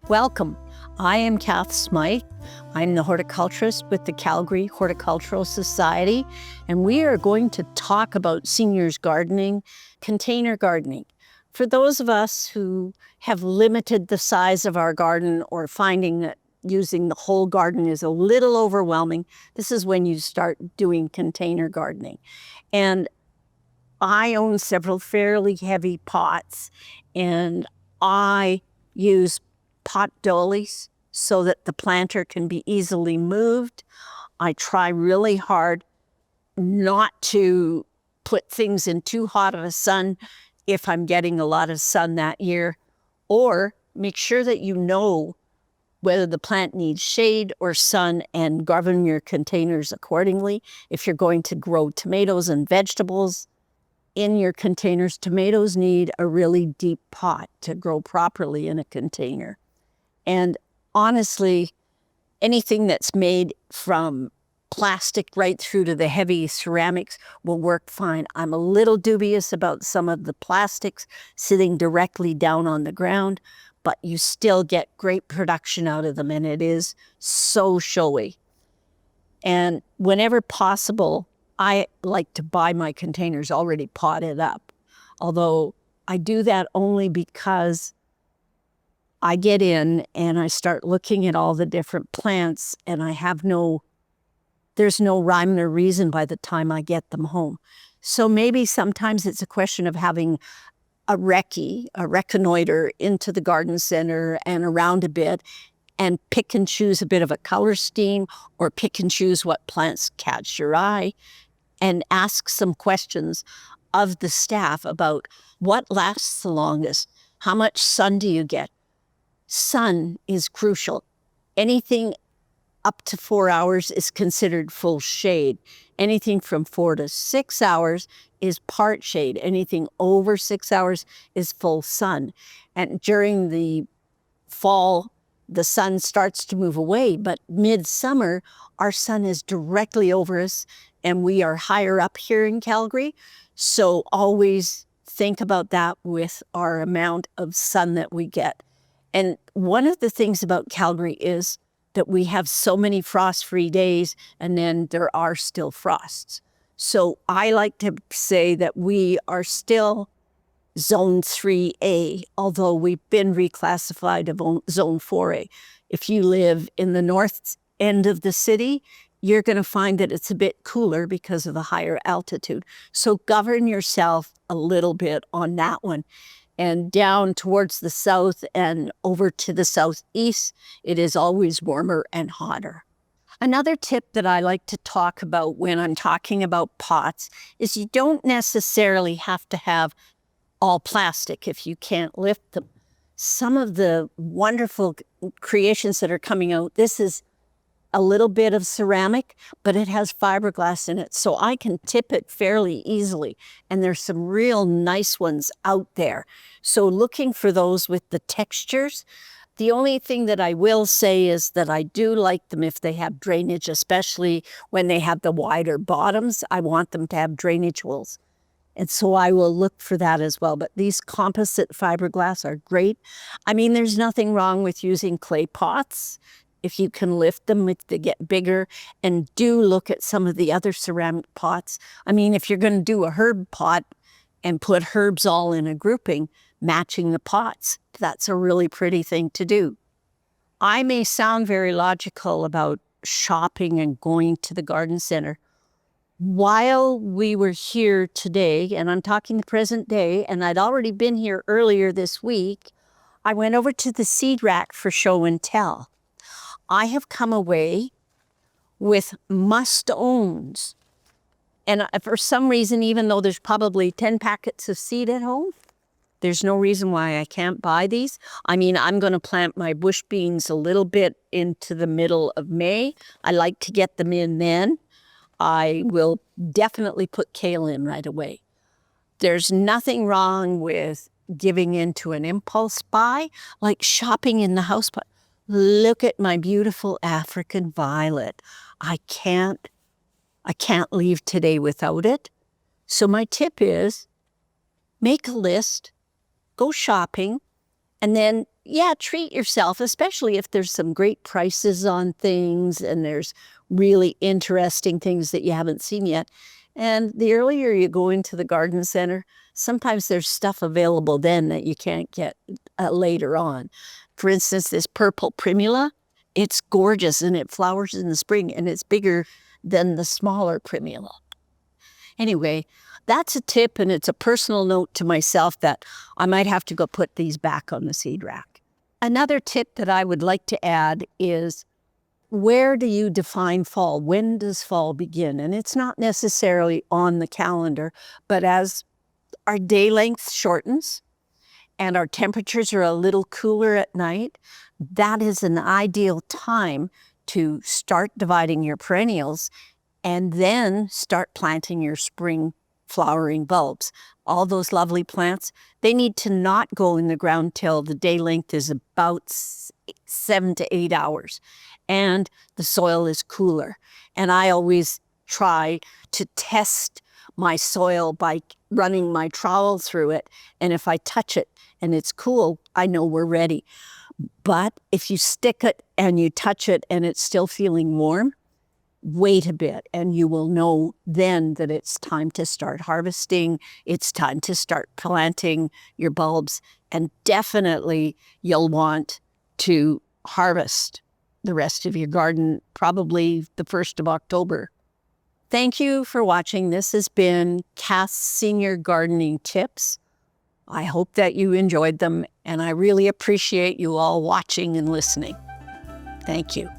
Welcome. I am Kath Smyth. I'm the horticulturist with the Calgary Horticultural Society, and we are going to talk about seniors gardening, container gardening. For those of us who have limited the size of our garden or finding that using the whole garden is a little overwhelming, this is when you start doing container gardening. And I own several fairly heavy pots, and I use pot dollies so that the planter can be easily moved. I try really hard not to put things in too hot of a sun if I'm getting a lot of sun that year, or make sure that you know whether the plant needs shade or sun and govern your containers accordingly. If you're going to grow tomatoes and vegetables in your containers, tomatoes need a really deep pot to grow properly in a container. And honestly, anything that's made from plastic right through to the heavy ceramics will work fine. I'm a little dubious about some of the plastics sitting directly down on the ground, but you still get great production out of them, and it is so showy. And whenever possible, I like to buy my containers already potted up, although I do that only because I get in and I start looking at all the different plants, and there's no rhyme or reason by the time I get them home. So maybe sometimes it's a question of having a reconnoiter into the garden center and around a bit, and pick and choose a bit of a color scheme, or pick and choose what plants catch your eye, and ask some questions of the staff about what lasts the longest. How much sun do you get? Sun is crucial. Anything up to 4 hours is considered full shade. Anything from 4 to 6 hours is part shade. Anything over 6 hours is full sun. And during the fall, the sun starts to move away, but midsummer, our sun is directly over us, and we are higher up here in Calgary. So always think about that with our amount of sun that we get. And one of the things about Calgary is that we have so many frost-free days, and then there are still frosts. So I like to say that we are still Zone 3A, although we've been reclassified to Zone 4A. If you live in the north end of the city, you're going to find that it's a bit cooler because of the higher altitude. So govern yourself a little bit on that one. And down towards the south and over to the southeast, it is always warmer and hotter. Another tip that I like to talk about when I'm talking about pots is you don't necessarily have to have all plastic if you can't lift them. Some of the wonderful creations that are coming out, this is a little bit of ceramic, but it has fiberglass in it, so I can tip it fairly easily. And there's some real nice ones out there. So looking for those with the textures. The only thing that I will say is that I do like them if they have drainage, especially when they have the wider bottoms. I want them to have drainage holes. And so I will look for that as well. But these composite fiberglass are great. I mean, there's nothing wrong with using clay pots if you can lift them, if they get bigger. And do look at some of the other ceramic pots. I mean, if you're going to do a herb pot and put herbs all in a grouping, matching the pots, that's a really pretty thing to do. I may sound very logical about shopping and going to the garden center. While we were here today, and I'm talking the present day, and I'd already been here earlier this week, I went over to the seed rack for show and tell. I have come away with must-owns. And for some reason, even though there's probably 10 packets of seed at home, there's no reason why I can't buy these. I mean, I'm going to plant my bush beans a little bit into the middle of May. I like to get them in then. I will definitely put kale in right away. There's nothing wrong with giving into an impulse buy, like shopping in the house. But look at my beautiful African violet. I can't leave today without it. So my tip is make a list, go shopping, and then yeah, treat yourself, especially if there's some great prices on things and there's really interesting things that you haven't seen yet. And the earlier you go into the garden center, sometimes there's stuff available then that you can't get later on. For instance, this purple primula, it's gorgeous and it flowers in the spring and it's bigger than the smaller primula. Anyway, that's a tip, and it's a personal note to myself that I might have to go put these back on the seed rack. Another tip that I would like to add is, where do you define fall? When does fall begin? And it's not necessarily on the calendar, but as our day length shortens and our temperatures are a little cooler at night, that is an ideal time to start dividing your perennials and then start planting your spring flowering bulbs. All those lovely plants, they need to not go in the ground till the day length is about 7 to 8 hours and the soil is cooler. And I always try to test my soil by running my trowel through it. And if I touch it and it's cool, I know we're ready. But if you stick it and you touch it and it's still feeling warm, wait a bit and you will know then that it's time to start harvesting. It's time to start planting your bulbs. And definitely you'll want to harvest the rest of your garden probably the 1st of October. Thank you for watching. This has been Kath's Senior Gardening Tips. I hope that you enjoyed them, and I really appreciate you all watching and listening. Thank you.